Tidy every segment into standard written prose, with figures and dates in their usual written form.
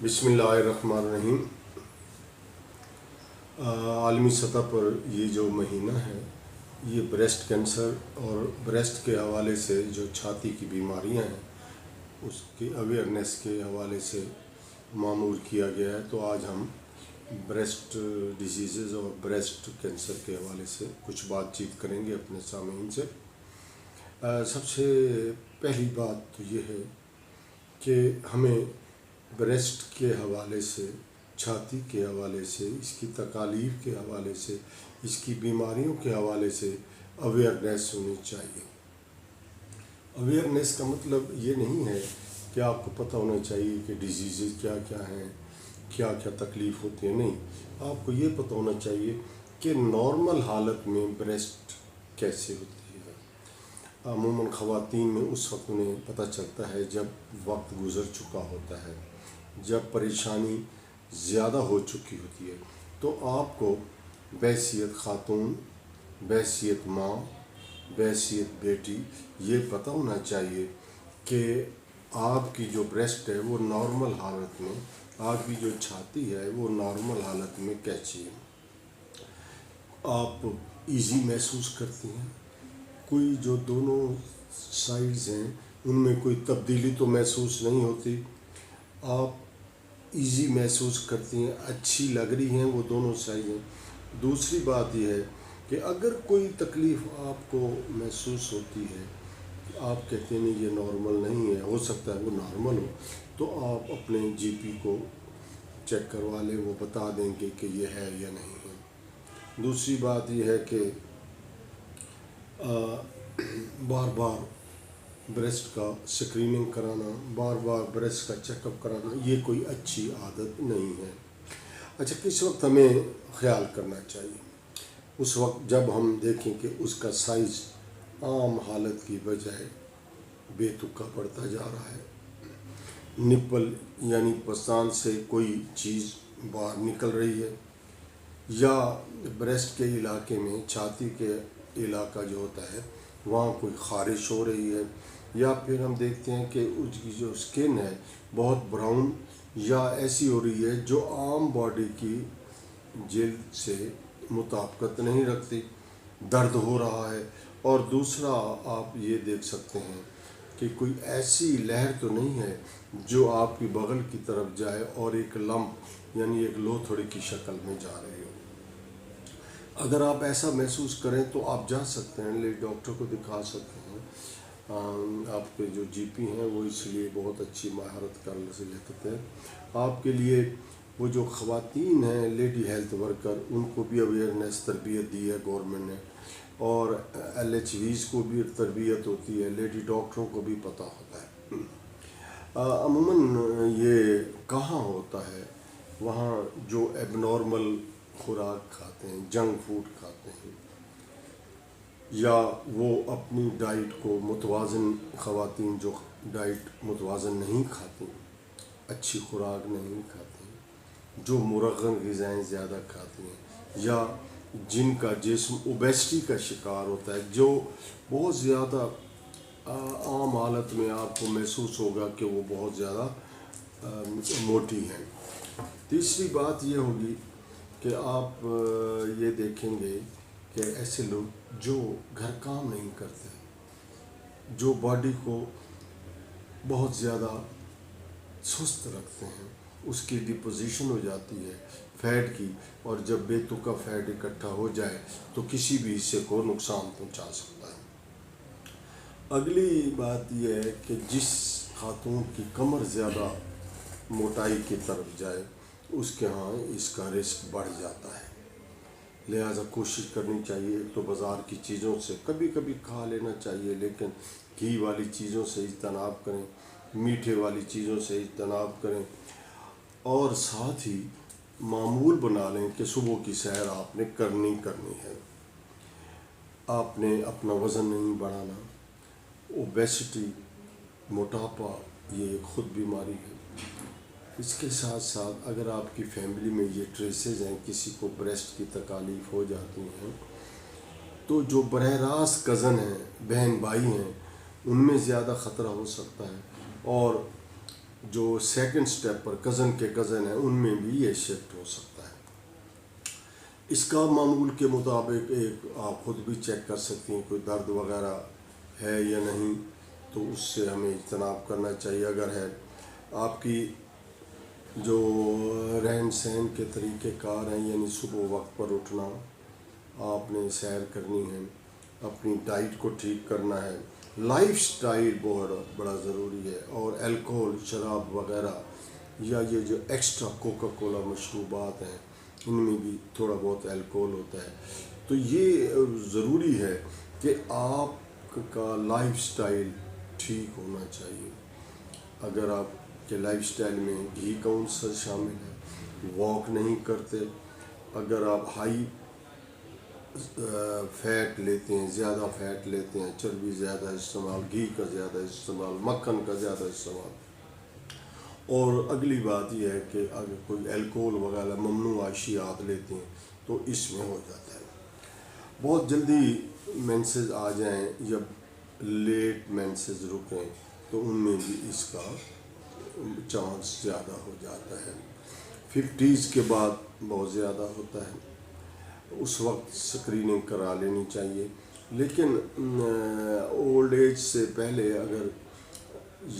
بسم اللہ الرحمن الرحیم۔ عالمی سطح پر یہ جو مہینہ ہے یہ بریسٹ کینسر اور بریسٹ کے حوالے سے جو چھاتی کی بیماریاں ہیں اس کی اویئرنیس کے حوالے سے معمول کیا گیا ہے۔ تو آج ہم بریسٹ ڈیزیزز اور بریسٹ کینسر کے حوالے سے کچھ بات چیت کریں گے اپنے سامعین سے۔ سب سے پہلی بات تو یہ ہے کہ ہمیں بریسٹ کے حوالے سے، چھاتی کے حوالے سے، اس کی تکالیف کے حوالے سے، اس کی بیماریوں کے حوالے سے اویئرنیس ہونی چاہیے۔ اویئرنیس کا مطلب یہ نہیں ہے کہ آپ کو پتہ ہونا چاہیے کہ ڈیزیزز کیا کیا ہیں، کیا کیا تکلیف ہوتی ہے، نہیں، آپ کو یہ پتہ ہونا چاہیے کہ نارمل حالت میں بریسٹ کیسے ہوتی ہے۔ عموماً خواتین میں اس وقت انہیں پتہ چلتا ہے جب وقت گزر چکا ہوتا ہے، جب پریشانی زیادہ ہو چکی ہوتی ہے۔ تو آپ کو بحیثیت خاتون، بحیثیت ماں، بحیثیت بیٹی یہ پتہ ہونا چاہیے کہ آپ کی جو بریسٹ ہے وہ نارمل حالت میں، آپ کی جو چھاتی ہے وہ نارمل حالت میں کیسی ہے۔ آپ ایزی محسوس کرتی ہیں، کوئی جو دونوں سائڈز ہیں ان میں کوئی تبدیلی تو محسوس نہیں ہوتی، آپ ایزی محسوس کرتی ہیں، اچھی لگ رہی ہیں وہ دونوں سائڈیں۔ دوسری بات یہ ہے کہ اگر کوئی تکلیف آپ کو محسوس ہوتی ہے، آپ کہتے ہیں نہیں یہ نارمل نہیں ہے، ہو سکتا ہے وہ نارمل ہو، تو آپ اپنے جی پی کو چیک کروا لیں، وہ بتا دیں گے کہ یہ ہے یا نہیں ہے۔ دوسری بات یہ ہے کہ بار بار بریسٹ کا سکریننگ کرانا، بار بار بریسٹ کا چیک اپ کرانا یہ کوئی اچھی عادت نہیں ہے۔ اچھا، کس وقت ہمیں خیال کرنا چاہیے؟ اس وقت جب ہم دیکھیں کہ اس کا سائز عام حالت کی بجائے بے تکا بڑھتا جا رہا ہے، نپل یعنی پستان سے کوئی چیز باہر نکل رہی ہے، یا بریسٹ کے علاقے میں، چھاتی کے علاقہ جو ہوتا ہے وہاں کوئی خارش ہو رہی ہے، یا پھر ہم دیکھتے ہیں کہ اس کی جو سکن ہے بہت براؤن یا ایسی ہو رہی ہے جو عام باڈی کی جلد سے مطابقت نہیں رکھتی، درد ہو رہا ہے۔ اور دوسرا آپ یہ دیکھ سکتے ہیں کہ کوئی ایسی لہر تو نہیں ہے جو آپ کی بغل کی طرف جائے اور ایک لمپ یعنی ایک لوتھڑی کی شکل میں جا رہی ہو۔ اگر آپ ایسا محسوس کریں تو آپ جا سکتے ہیں، لیڈی ڈاکٹر کو دکھا سکتے ہیں۔ آپ کے جو جی پی ہیں وہ اس لیے بہت اچھی مہارت کا لیتے ہیں۔ آپ کے لیے وہ جو خواتین ہیں لیڈی ہیلتھ ورکر، ان کو بھی اویئرنیس تربیت دی ہے گورنمنٹ نے، اور ایل ایچ ویز کو بھی تربیت ہوتی ہے، لیڈی ڈاکٹروں کو بھی پتہ ہوتا ہے۔ عموماً یہ کہاں ہوتا ہے؟ وہاں جو ایب نارمل خوراک کھاتے ہیں، جنک فوڈ کھاتے ہیں، یا وہ اپنی ڈائٹ کو متوازن، خواتین جو ڈائٹ متوازن نہیں کھاتی، اچھی خوراک نہیں کھاتی، جو مرغن غذائیں زیادہ کھاتی ہیں، یا جن کا جسم اوبیسٹی کا شکار ہوتا ہے، جو بہت زیادہ عام حالت میں آپ کو محسوس ہوگا کہ وہ بہت زیادہ موٹی ہیں۔ تیسری بات یہ ہوگی کہ آپ یہ دیکھیں گے کہ ایسے لوگ جو گھر کام نہیں کرتے، جو باڈی کو بہت زیادہ سست رکھتے ہیں، اس کی ڈپوزیشن ہو جاتی ہے فیٹ کی، اور جب بے تکا فیٹ اکٹھا ہو جائے تو کسی بھی حصے کو نقصان پہنچا سکتا ہے۔ اگلی بات یہ ہے کہ جس خاتون کی کمر زیادہ موٹائی کی طرف جائے اس کے ہاں اس کا رسک بڑھ جاتا ہے، لہٰذا کوشش کرنی چاہیے۔ ایک تو بازار کی چیزوں سے کبھی کبھی کھا لینا چاہیے، لیکن گھی والی چیزوں سے اجتناب کریں، میٹھے والی چیزوں سے اجتناب کریں، اور ساتھ ہی معمول بنا لیں کہ صبح کی سیر آپ نے کرنی ہے۔ آپ نے اپنا وزن نہیں بڑھانا۔ اوبیسٹی، موٹاپا یہ ایک خود بیماری ہے۔ اس کے ساتھ ساتھ اگر آپ کی فیملی میں یہ ٹریسز ہیں، کسی کو بریسٹ کی تکالیف ہو جاتی ہیں، تو جو براہ راست کزن ہیں، بہن بھائی ہیں، ان میں زیادہ خطرہ ہو سکتا ہے، اور جو سیکنڈ سٹیپ پر کزن کے کزن ہیں ان میں بھی یہ شفٹ ہو سکتا ہے۔ اس کا معمول کے مطابق ایک آپ خود بھی چیک کر سکتی ہیں کوئی درد وغیرہ ہے یا نہیں، تو اس سے ہمیں اجتناب کرنا چاہیے۔ اگر ہے آپ کی جو رہن سہن کے طریقہ کار ہیں، یعنی صبح وقت پر اٹھنا، آپ نے سیر کرنی ہے، اپنی ڈائٹ کو ٹھیک کرنا ہے، لائف سٹائل بہت بڑا ضروری ہے، اور الکوہل، شراب وغیرہ یا یہ جو ایکسٹرا کوکا کولا مشروبات ہیں ان میں بھی تھوڑا بہت الکوہل ہوتا ہے، تو یہ ضروری ہے کہ آپ کا لائف سٹائل ٹھیک ہونا چاہیے۔ اگر آپ کے لائف سٹائل میں گھی کا عنصر شامل ہے، واک نہیں کرتے، اگر آپ ہائی فیٹ لیتے ہیں، زیادہ فیٹ لیتے ہیں، چربی زیادہ استعمال، گھی کا زیادہ استعمال، مکھن کا زیادہ استعمال، اور اگلی بات یہ ہے کہ اگر کوئی الکوہل وغیرہ ممنوع اشیاء لیتے ہیں تو اس میں ہو جاتا ہے۔ بہت جلدی مینسز آ جائیں یا لیٹ مینسز رکیں تو ان میں بھی اس کا چانس زیادہ ہو جاتا ہے۔ 50s کے بعد بہت زیادہ ہوتا ہے، اس وقت سکریننگ کرا لینی چاہیے، لیکن اولڈ ایج سے پہلے اگر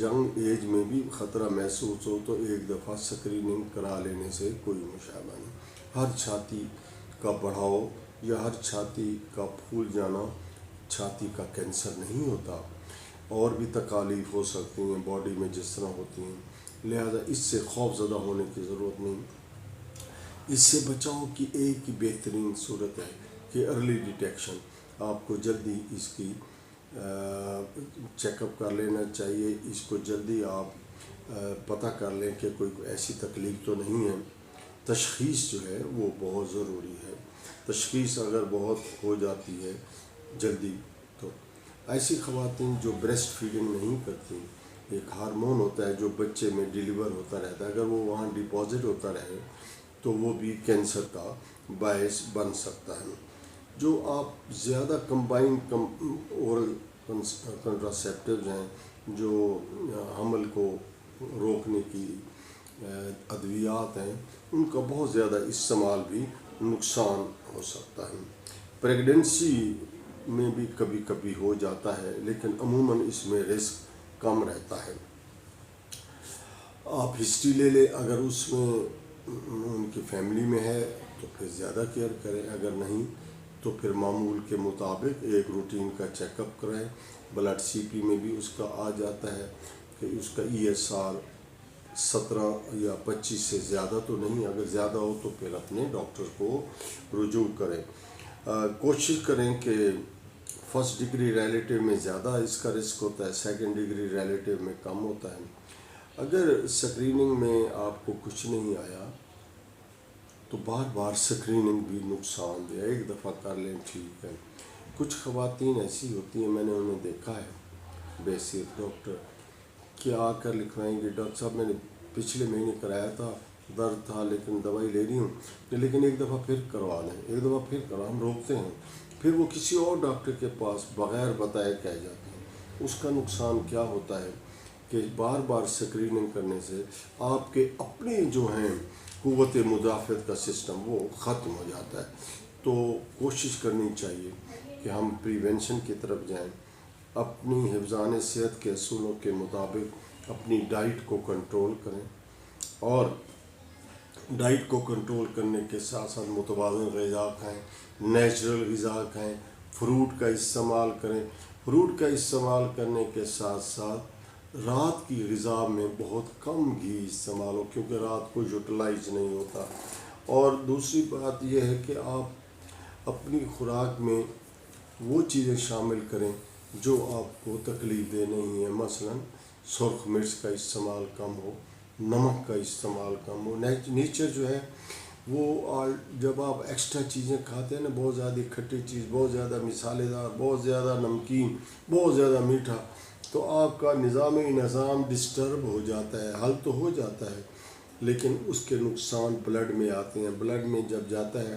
ینگ ایج میں بھی خطرہ محسوس ہو تو ایک دفعہ سکریننگ کرا لینے سے کوئی مشابہ نہیں۔ ہر چھاتی کا بڑھاؤ یا ہر چھاتی کا پھول جانا چھاتی کا کینسر نہیں ہوتا، اور بھی تکالیف ہو سکتی ہیں باڈی میں جس طرح ہوتی ہیں، لہذا اس سے خوف زدہ ہونے کی ضرورت نہیں۔ اس سے بچاؤ کی ایک ہی بہترین صورت ہے کہ ارلی ڈیٹیکشن، آپ کو جلدی اس کی چیک اپ کر لینا چاہیے، اس کو جلدی آپ پتہ کر لیں کہ کوئی ایسی تکلیف تو نہیں ہے۔ تشخیص جو ہے وہ بہت ضروری ہے، تشخیص اگر بہت ہو جاتی ہے جلدی، تو ایسی خواتین جو بریسٹ فیڈنگ نہیں کرتی، ایک ہارمون ہوتا ہے جو بچے میں ڈیلیور ہوتا رہتا ہے، اگر وہ وہاں ڈپازٹ ہوتا رہے تو وہ بھی کینسر کا باعث بن سکتا ہے۔ جو آپ زیادہ کمبائنڈ اورل کنٹراسیپٹیوز ہیں، جو حمل کو روکنے کی ادویات ہیں، ان کا بہت زیادہ استعمال بھی نقصان ہو سکتا ہے۔ پریگننسی میں بھی کبھی کبھی ہو جاتا ہے، لیکن عموماً اس میں رسک کم رہتا ہے۔ آپ ہسٹری لے لیں، اگر اس میں ان کی فیملی میں ہے تو پھر زیادہ کیئر کریں، اگر نہیں تو پھر معمول کے مطابق ایک روٹین کا چیک اپ کرائیں۔ بلڈ سی پی میں بھی اس کا آ جاتا ہے کہ اس کا ESR 17 یا 25 سے زیادہ تو نہیں، اگر زیادہ ہو تو پھر اپنے ڈاکٹر کو رجوع کریں۔ کوشش کریں کہ فرسٹ ڈگری ریلیٹیو میں زیادہ اس کا رسک ہوتا ہے، سیکنڈ ڈگری ریلیٹیو میں کم ہوتا ہے۔ اگر سکریننگ میں آپ کو کچھ نہیں آیا تو بار بار سکریننگ بھی نقصان دہ، ایک دفعہ کر لیں ٹھیک ہے۔ کچھ خواتین ایسی ہوتی ہیں، میں نے انہیں دیکھا ہے بیسک ڈاکٹر کہ آ کر لکھوائیں گے ڈاکٹر صاحب میں نے پچھلے مہینے کرایا تھا، درد تھا لیکن دوائی لے رہی ہوں، لیکن ایک دفعہ پھر کروا لیں، ایک دفعہ پھر کروا، ہم روکتے ہیں، پھر وہ کسی اور ڈاکٹر کے پاس بغیر بتائے کہہ جاتے ہیں۔ اس کا نقصان کیا ہوتا ہے کہ بار بار سکریننگ کرنے سے آپ کے اپنے جو ہیں قوت مدافعت کا سسٹم وہ ختم ہو جاتا ہے۔ تو کوشش کرنی چاہیے کہ ہم پریونشن کی طرف جائیں، اپنی حفظان صحت کے اصولوں کے مطابق اپنی ڈائٹ کو کنٹرول کریں، اور ڈائٹ کو کنٹرول کرنے کے ساتھ ساتھ متوازن غذا کھائیں، نیچرل غذا کھائیں، فروٹ کا استعمال کریں۔ فروٹ کا استعمال کرنے کے ساتھ ساتھ رات کی غذا میں بہت کم گھی استعمال ہو، کیونکہ رات کو یوٹیلائز نہیں ہوتا۔ اور دوسری بات یہ ہے کہ آپ اپنی خوراک میں وہ چیزیں شامل کریں جو آپ کو تکلیف دہ نہیں ہیں، مثلاً سرخ مرچ کا استعمال کم ہو، نمک کا استعمال کم ہو۔ نیچر جو ہے وہ جب آپ ایکسٹرا چیزیں کھاتے ہیں نا، بہت زیادہ کھٹی چیز، بہت زیادہ مسالے دار، بہت زیادہ نمکین، بہت زیادہ میٹھا، تو آپ کا نظام ڈسٹرب ہو جاتا ہے، حل تو ہو جاتا ہے لیکن اس کے نقصان بلڈ میں آتے ہیں، بلڈ میں جب جاتا ہے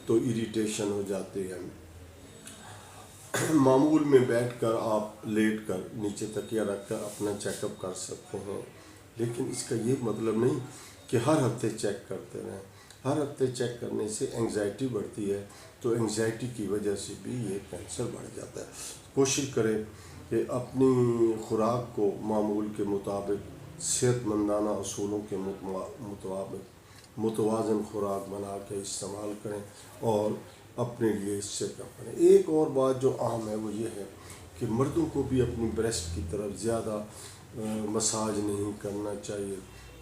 تو اریٹیشن ہو جاتی ہے۔ معمول میں بیٹھ کر آپ لیٹ کر نیچے تکیہ رکھ کر اپنا چیک اپ کر سکتے ہیں، لیکن اس کا یہ مطلب نہیں کہ ہر ہفتے چیک کرتے رہیں. ہر ہفتے چیک کرنے سے انگزائٹی بڑھتی ہے، تو انگزائٹی کی وجہ سے بھی یہ کینسر بڑھ جاتا ہے. کوشش کریں کہ اپنی خوراک کو معمول کے مطابق، صحت مندانہ اصولوں کے مطابق متوازن خوراک بنا کے استعمال کریں اور اپنے لیے اس سے کم کریں. ایک اور بات جو اہم ہے وہ یہ ہے کہ مردوں کو بھی اپنی بریسٹ کی طرف زیادہ مساج نہیں کرنا چاہیے،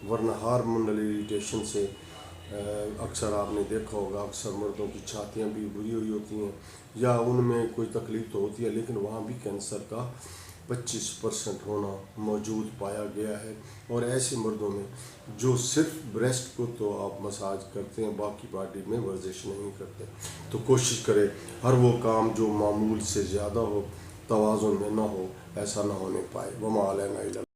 ورنہ ہارمونل اریٹیشن سے اکثر آپ نے دیکھا ہوگا اکثر مردوں کی چھاتیاں بھی بری ہوئی ہوتی ہیں یا ان میں کوئی تکلیف تو ہوتی ہے، لیکن وہاں بھی کینسر کا 25% ہونا موجود پایا گیا ہے. اور ایسے مردوں میں جو صرف بریسٹ کو تو آپ مساج کرتے ہیں، باقی باڈی میں ورزش نہیں کرتے. تو کوشش کریں ہر وہ کام جو معمول سے زیادہ ہو توازن میں نہ ہو، ایسا نہ ہونے پائے. وما علینا الا